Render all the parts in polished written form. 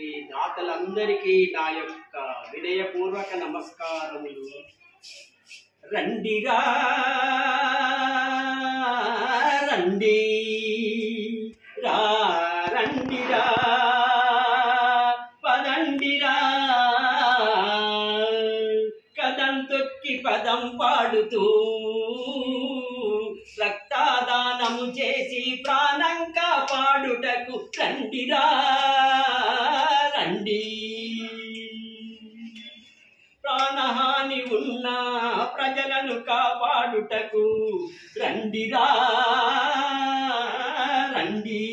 ఈ దాతలందరికీ నా యొక్క వినయపూర్వక నమస్కారములు. రండిరా రండి రా రండిరా పదండిరా కదం తొక్కి పదం పాడుతూ రక్తదానము చేసి ప్రాణం కాపాడుటకు రండిరా రండి. ప్రాణహాని ఉన్న ప్రజలను కాపాడుటకు రండిరా రండి.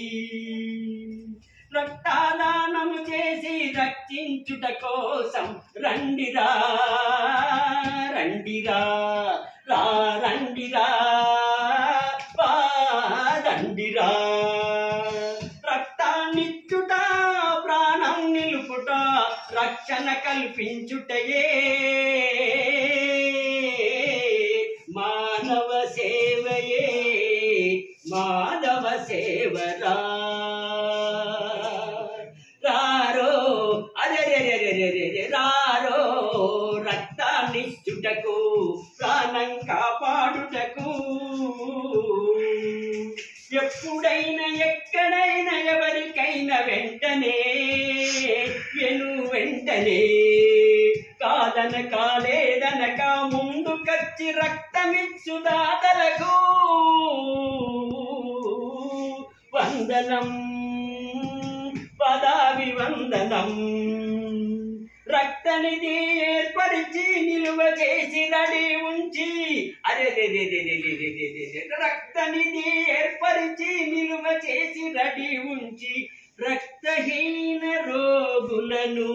రక్తదానము చేసి రక్షించుట కోసం రండిరా రండిరా రా రండిరా రండిరా. రక్తాన్నిచ్చుట ప్రాణం నిలుపుట రక్షణ కల్పించుటయే మానవ సేవయే మాధవ సేవరా. రారో అరే రారో రక్తాన్నిచ్చుటకు ప్రాణం కాపాడుటకు. ఎప్పుడైనా ఎక్కడైనా ఎవరికైనా వెంటనే వెంటనే కాదనక లేదనక ముందుకొచ్చి రక్తమిచ్చు దాతలకు వందనం పదాభివందనం. రక్తనిధి ఏర్పరిచి నిలువ చేసి రెడీ ఉంచి రక్తనిధి ఏర్పరిచి నిలువ చేసి రెడీ ఉంచి రక్తహీన రోగులను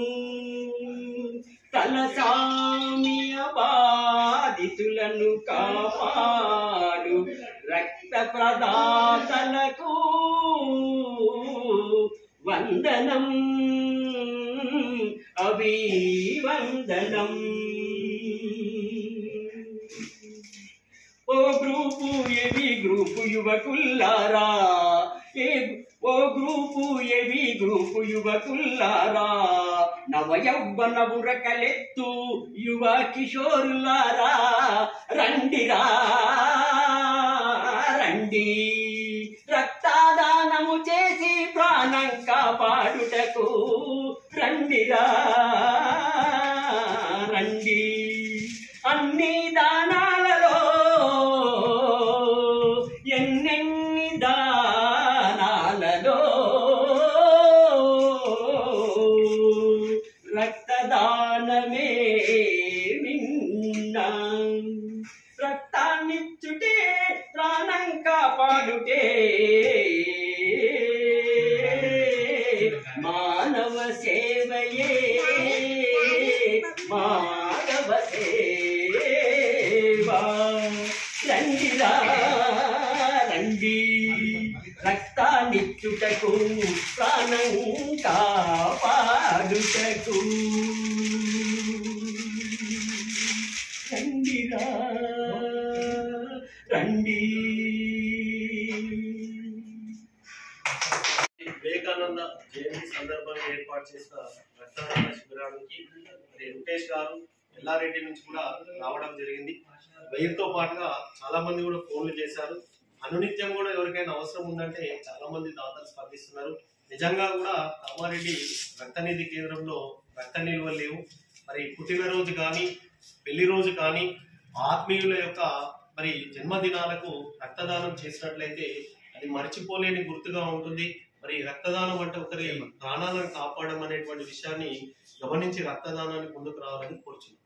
తలసామియ బాధితులను కాపాడు రక్త ప్రదాతలకు వందనం అభివందనం. ఓ గ్రూపు ఏవి గ్రూపు యువకుల్లారా ఓ గ్రూపు ఏవి గ్రూపు యువకుల్లారా నవ యవ్వన బురకలెత్తు యువ కిషోరులారా రండిరా రండి. రక్తదానము చేసి ప్రాణం కాపాడుటకు రండిరా రండి. అన్ని దానాలలో ఎన్నెన్ని దానాలలో రక్తదానమే మిన్న. రక్తాన్నిచ్చుటే ప్రాణం కాపాడుటే మానవ సేవయే మానవ సేవా. రండిరా రండి రక్తాన్నిచ్చుటకు ప్రాణం కాపాడుటకు రండిరా రండి. వివేకానంద జయంతి సందర్భంగా ఏర్పాటు చేసిన రక్తదాన శిబిరానికి వెంకటేష్ గారు ఎల్లారెడ్డి నుంచి కూడా రావడం జరిగింది. వీరితో పాటుగా చాలా మంది కూడా ఫోన్లు చేశారు. అనునిత్యం కూడా ఎవరికైనా అవసరం ఉందంటే చాలా మంది దాతలు స్పందిస్తున్నారు. నిజంగా కూడా కామారెడ్డి రక్తనిధి కేంద్రంలో రక్త నిల్వలు లేవు. మరి పుట్టినరోజు కానీ పెళ్లి రోజు కానీ ఆత్మీయుల యొక్క మరి జన్మదినాలకు రక్తదానం చేసినట్లయితే అది మర్చిపోలేని గుర్తుగా ఉంటుంది. మరి రక్తదానం అంటే ఒకరి ప్రాణాలను కాపాడడం అనేటువంటి విషయాన్ని గమనించి రక్తదానానికి ముందుకు రావాలని కోరుచున్నాను.